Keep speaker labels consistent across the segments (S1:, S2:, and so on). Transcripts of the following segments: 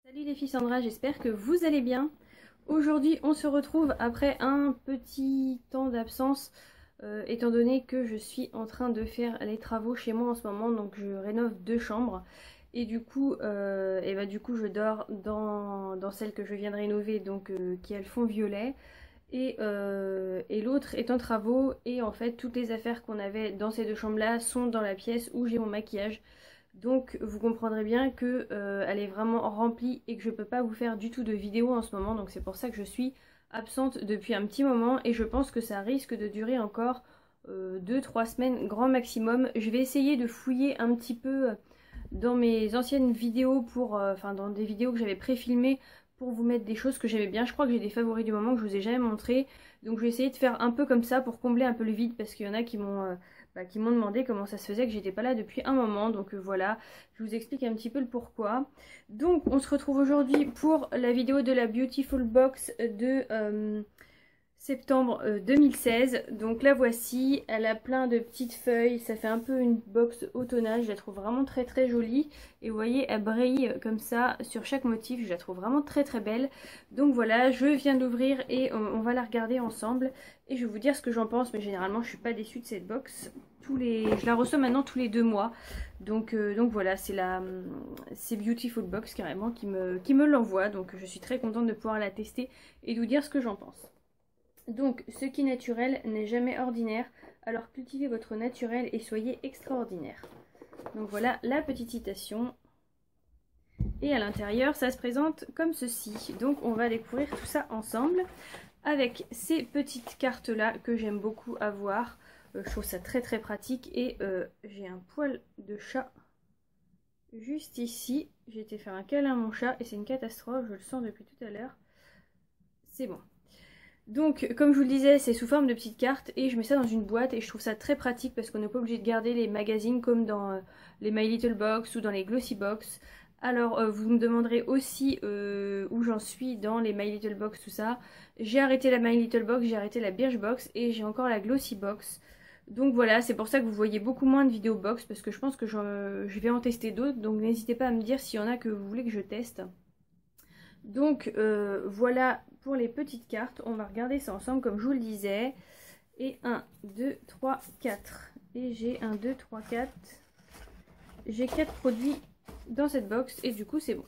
S1: Salut les filles, Sandra, j'espère que vous allez bien. Aujourd'hui on se retrouve après un petit temps d'absence étant donné que je suis en train de faire les travaux chez moi en ce moment, donc je rénove 2 chambres et du coup, je dors dans celle que je viens de rénover, donc qui a le fond violet et l'autre est en travaux et en fait toutes les affaires qu'on avait dans ces 2 chambres là sont dans la pièce où j'ai mon maquillage. Donc vous comprendrez bien que elle est vraiment remplie et que je peux pas vous faire du tout de vidéo en ce moment. Donc c'est pour ça que je suis absente depuis un petit moment et je pense que ça risque de durer encore 2-3 semaines grand maximum. Je vais essayer de fouiller un petit peu dans mes anciennes vidéos enfin dans des vidéos que j'avais pré-filmées pour vous mettre des choses que j'aimais bien. Je crois que j'ai des favoris du moment que je vous ai jamais montré. Donc je vais essayer de faire un peu comme ça pour combler un peu le vide parce qu'il y en a qui m'ont demandé comment ça se faisait que j'étais pas là depuis un moment. Donc voilà, je vous explique un petit peu le pourquoi. Donc on se retrouve aujourd'hui pour la vidéo de la Beautiful Box de septembre 2016. Donc la voici, elle a plein de petites feuilles, ça fait un peu une box automnale, je la trouve vraiment très très jolie. Et vous voyez, elle brille comme ça sur chaque motif, je la trouve vraiment très très belle. Donc voilà, je viens d'ouvrir et on va la regarder ensemble. Et je vais vous dire ce que j'en pense, mais généralement je suis pas déçue de cette box. Je la reçois maintenant tous les 2 mois. Donc voilà, c'est Beautiful Box carrément qui me l'envoie. Donc je suis très contente de pouvoir la tester et de vous dire ce que j'en pense. Donc, ce qui est naturel n'est jamais ordinaire, alors cultivez votre naturel et soyez extraordinaire. Donc voilà la petite citation. Et à l'intérieur, ça se présente comme ceci. Donc on va découvrir tout ça ensemble avec ces petites cartes-là que j'aime beaucoup avoir. Je trouve ça très très pratique et j'ai un poil de chat juste ici. J'ai été faire un câlin à mon chat et c'est une catastrophe, je le sens depuis tout à l'heure. C'est bon. Donc, comme je vous le disais, c'est sous forme de petites cartes et je mets ça dans une boîte et je trouve ça très pratique parce qu'on n'est pas obligé de garder les magazines comme dans les My Little Box ou dans les Glossy Box. Alors, vous me demanderez aussi où j'en suis dans les My Little Box, tout ça. J'ai arrêté la My Little Box, j'ai arrêté la Birchbox et j'ai encore la Glossy Box. Donc voilà, c'est pour ça que vous voyez beaucoup moins de vidéos box parce que je pense que je vais en tester d'autres. Donc n'hésitez pas à me dire s'il y en a que vous voulez que je teste. Donc voilà pour les petites cartes, on va regarder ça ensemble comme je vous le disais. Et 1, 2, 3, 4. Et j'ai 1, 2, 3, 4. J'ai 4 produits dans cette box et du coup c'est bon.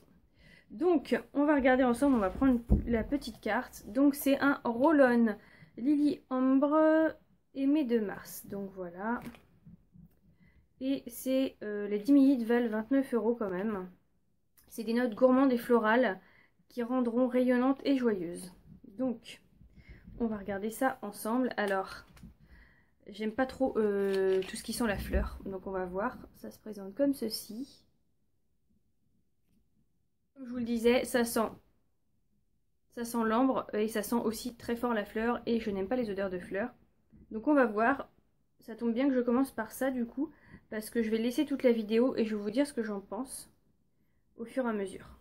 S1: Donc on va regarder ensemble, on va prendre la petite carte. Donc c'est un roll-on Lily Ambre aimé de Mars. Donc voilà. Et c'est les 10 ml valent 29 € quand même. C'est des notes gourmandes et florales qui rendront rayonnantes et joyeuses. Donc, on va regarder ça ensemble. Alors, j'aime pas trop tout ce qui sent la fleur. Donc, on va voir. Ça se présente comme ceci. Comme je vous le disais, ça sent l'ambre et ça sent aussi très fort la fleur. Et je n'aime pas les odeurs de fleurs. Donc, on va voir. Ça tombe bien que je commence par ça du coup. Parce que je vais laisser toute la vidéo et je vais vous dire ce que j'en pense au fur et à mesure.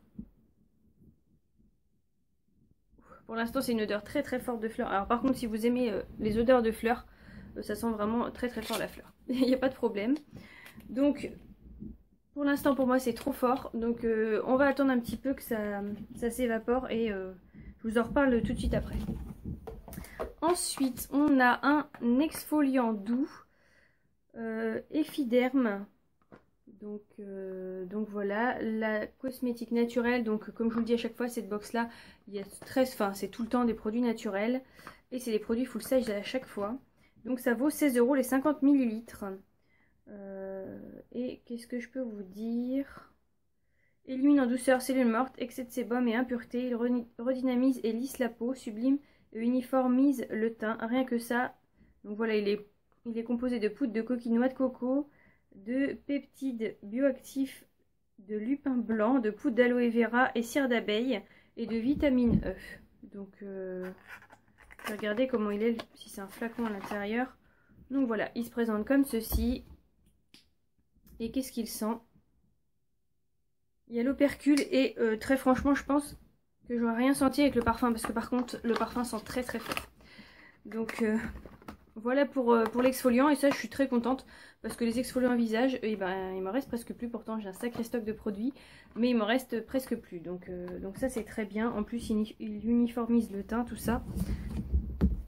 S1: Pour l'instant, c'est une odeur très très forte de fleurs. Alors par contre, si vous aimez les odeurs de fleurs, ça sent vraiment très très fort la fleur. Il n'y a pas de problème. Donc, pour l'instant, pour moi, c'est trop fort. Donc, on va attendre un petit peu que ça s'évapore et je vous en reparle tout de suite après. Ensuite, on a un exfoliant doux, Effiderm. Donc voilà, la cosmétique naturelle. Donc comme je vous le dis à chaque fois, cette box là, il y a c'est tout le temps des produits naturels et c'est des produits full size à chaque fois. Donc ça vaut 16 € les 50 ml. Et qu'est-ce que je peux vous dire? Élimine en douceur cellules mortes, excès de sébum et impuretés. Il redynamise et lisse la peau, sublime et uniformise le teint. Rien que ça. Donc voilà, il est composé de poudre de coquille noix de coco, de peptides bioactifs, de lupin blanc, de poudre d'aloe vera et cire d'abeille et de vitamine E. Donc regardez comment il est, si c'est un flacon à l'intérieur. Donc voilà, il se présente comme ceci. Et qu'est-ce qu'il sent? Il y a l'opercule et très franchement je pense que j'aurais rien senti avec le parfum parce que par contre le parfum sent très très fort. Donc Voilà pour l'exfoliant, et ça je suis très contente parce que les exfoliants visage, il m'en reste presque plus. Pourtant j'ai un sacré stock de produits, mais il m'en reste presque plus, donc ça c'est très bien. En plus il uniformise le teint, tout ça,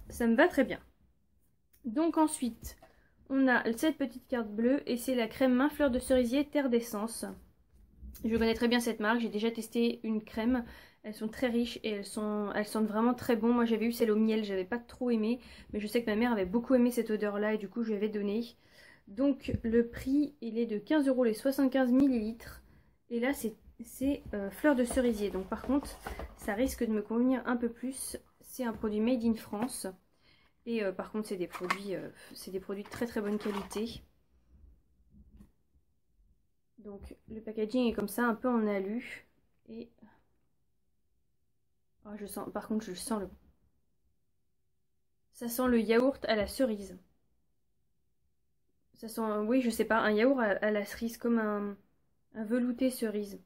S1: ça me va très bien. Donc ensuite on a cette petite carte bleue et c'est la crème main fleur de cerisier terre d'essence. Je connais très bien cette marque, j'ai déjà testé une crème. Elles sont très riches et elles sentent vraiment très bon. Moi j'avais eu celle au miel, j'avais pas trop aimé, mais je sais que ma mère avait beaucoup aimé cette odeur là et du coup je lui avais donné. Donc le prix il est de 15 € les 75 ml. Et là c'est fleur de cerisier. Donc par contre ça risque de me convenir un peu plus. C'est un produit made in France. Et par contre c'est des produits de très très bonne qualité. Donc le packaging est comme ça, un peu en alu. Et oh, je sens, par contre je sens ça sent le yaourt à la cerise. Ça sent, oui je sais pas, un yaourt à la cerise, comme un velouté cerise.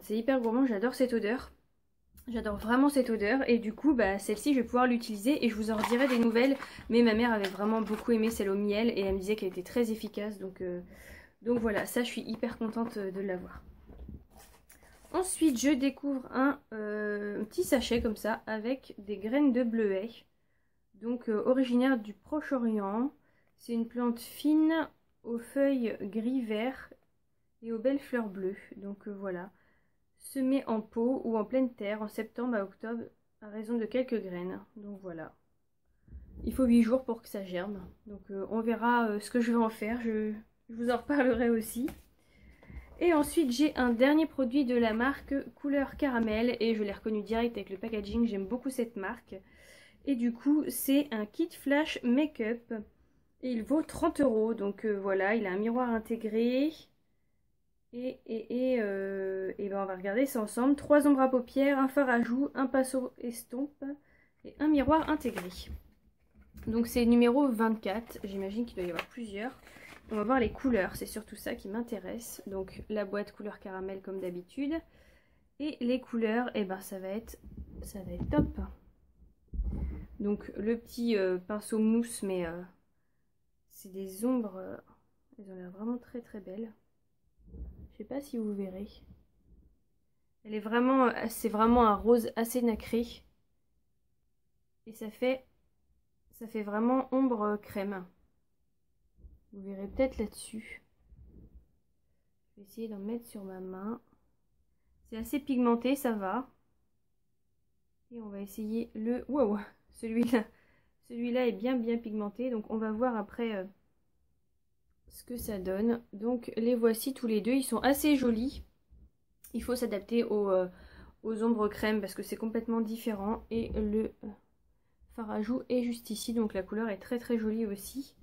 S1: C'est hyper gourmand, j'adore cette odeur. J'adore vraiment cette odeur et du coup bah, celle-ci je vais pouvoir l'utiliser et je vous en redirai des nouvelles. Mais ma mère avait vraiment beaucoup aimé celle au miel et elle me disait qu'elle était très efficace. Donc voilà, ça je suis hyper contente de l'avoir. Ensuite je découvre un petit sachet comme ça avec des graines de bleuet. Donc originaire du Proche-Orient. C'est une plante fine aux feuilles gris-vert et aux belles fleurs bleues. Donc voilà. Semé en pot ou en pleine terre en septembre à octobre à raison de quelques graines. Donc voilà. Il faut 8 jours pour que ça germe. Donc on verra ce que je vais en faire. Je vous en reparlerai aussi. Et ensuite j'ai un dernier produit de la marque Couleur Caramel. Et je l'ai reconnu direct avec le packaging. J'aime beaucoup cette marque. Et du coup c'est un kit flash make-up. Et il vaut 30 €. Donc voilà, il a un miroir intégré. Et ben on va regarder ça ensemble. 3 ombres à paupières, un fard à joues, un pinceau estompe et un miroir intégré. Donc c'est numéro 24. J'imagine qu'il doit y avoir plusieurs. On va voir les couleurs, c'est surtout ça qui m'intéresse. Donc la boîte couleur caramel comme d'habitude. Et les couleurs, et ben ça va être top. Donc le petit pinceau mousse, mais c'est des ombres. Elles ont l'air vraiment très très belles. Je sais pas si vous verrez. C'est vraiment un rose assez nacré. Et ça fait vraiment ombre crème. Vous verrez peut-être là-dessus. Je vais essayer d'en mettre sur ma main. C'est assez pigmenté, ça va. Et on va essayer le... Wow, celui-là. Celui-là est bien pigmenté. Donc on va voir après ce que ça donne. Donc les voici tous les deux. Ils sont assez jolis. Il faut s'adapter aux ombres crème parce que c'est complètement différent. Et le fard à joues est juste ici. Donc la couleur est très très jolie aussi.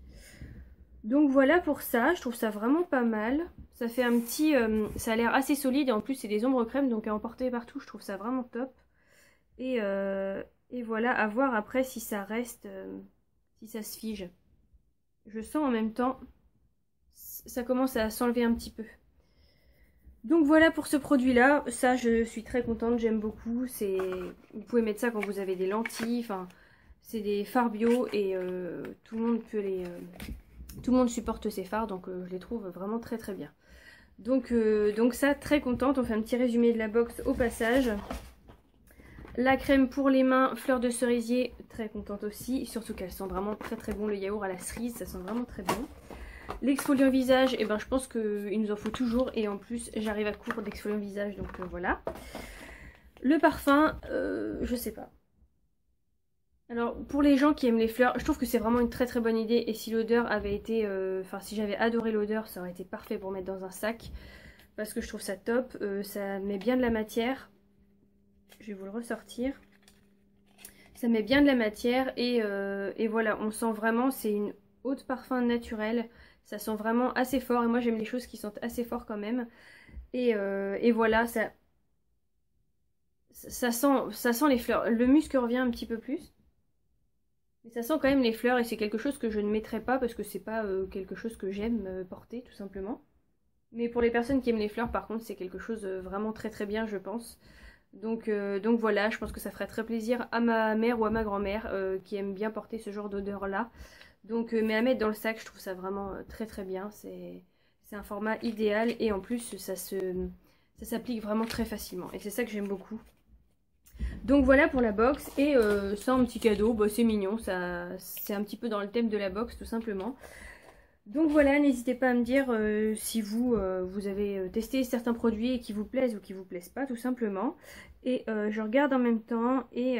S1: Donc voilà pour ça. Je trouve ça vraiment pas mal. Ça fait un petit... ça a l'air assez solide. Et en plus c'est des ombres crème. Donc à emporter partout. Je trouve ça vraiment top. Et voilà. À voir après si ça reste... si ça se fige. Je sens en même temps... ça commence à s'enlever un petit peu. Donc voilà pour ce produit là, ça je suis très contente, j'aime beaucoup. Vous pouvez mettre ça quand vous avez des lentilles, enfin c'est des fards bio et tout le monde peut tout le monde supporte ces fards, donc je les trouve vraiment très très bien. Donc ça, très contente. On fait un petit résumé de la box au passage. La crème pour les mains, fleur de cerisier, très contente aussi, surtout qu'elle sent vraiment très très bon. Le yaourt à la cerise, ça sent vraiment très bon. L'exfoliant visage, et ben je pense qu'il nous en faut toujours. Et en plus, j'arrive à court d'exfoliant visage, donc voilà. Le parfum, je sais pas. Alors, pour les gens qui aiment les fleurs, je trouve que c'est vraiment une très très bonne idée. Et si l'odeur avait été... Enfin, si j'avais adoré l'odeur, ça aurait été parfait pour mettre dans un sac. Parce que je trouve ça top. Ça met bien de la matière. Je vais vous le ressortir. Ça met bien de la matière. Et voilà, on sent vraiment... C'est une eau de parfum naturelle. Ça sent vraiment assez fort. Et moi, j'aime les choses qui sentent assez fort quand même. Et voilà, ça sent les fleurs. Le musc revient un petit peu plus. Mais ça sent quand même les fleurs et c'est quelque chose que je ne mettrai pas parce que c'est pas quelque chose que j'aime porter tout simplement. Mais pour les personnes qui aiment les fleurs par contre c'est quelque chose vraiment très très bien je pense. Donc voilà, je pense que ça ferait très plaisir à ma mère ou à ma grand-mère qui aime bien porter ce genre d'odeur là. Donc mais à mettre dans le sac, je trouve ça vraiment très très bien. C'est un format idéal et en plus ça s'applique vraiment très facilement. Et c'est ça que j'aime beaucoup. Donc voilà pour la box. Et ça, un petit cadeau, bah, c'est mignon. C'est un petit peu dans le thème de la box tout simplement. Donc voilà, n'hésitez pas à me dire si vous avez testé certains produits et qui vous plaisent ou qui vous plaisent pas tout simplement. Et je regarde en même temps et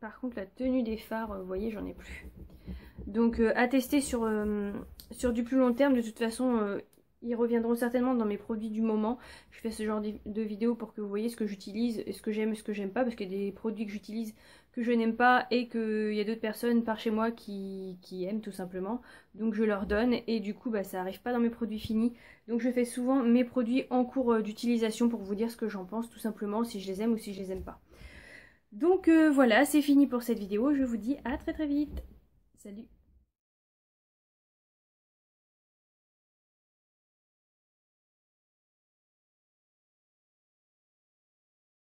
S1: par contre la tenue des fards, vous voyez, j'en ai plus. Donc à tester sur du plus long terme. De toute façon, ils reviendront certainement dans mes produits du moment. Je fais ce genre de vidéos pour que vous voyez ce que j'utilise et ce que j'aime et ce que j'aime pas. Parce qu'il y a des produits que j'utilise que je n'aime pas et qu'il y a d'autres personnes par chez moi qui aiment tout simplement. Donc je leur donne et du coup bah, ça arrive pas dans mes produits finis. Donc je fais souvent mes produits en cours d'utilisation pour vous dire ce que j'en pense tout simplement. Si je les aime ou si je les aime pas. Donc voilà, c'est fini pour cette vidéo. Je vous dis à très très vite. Salut!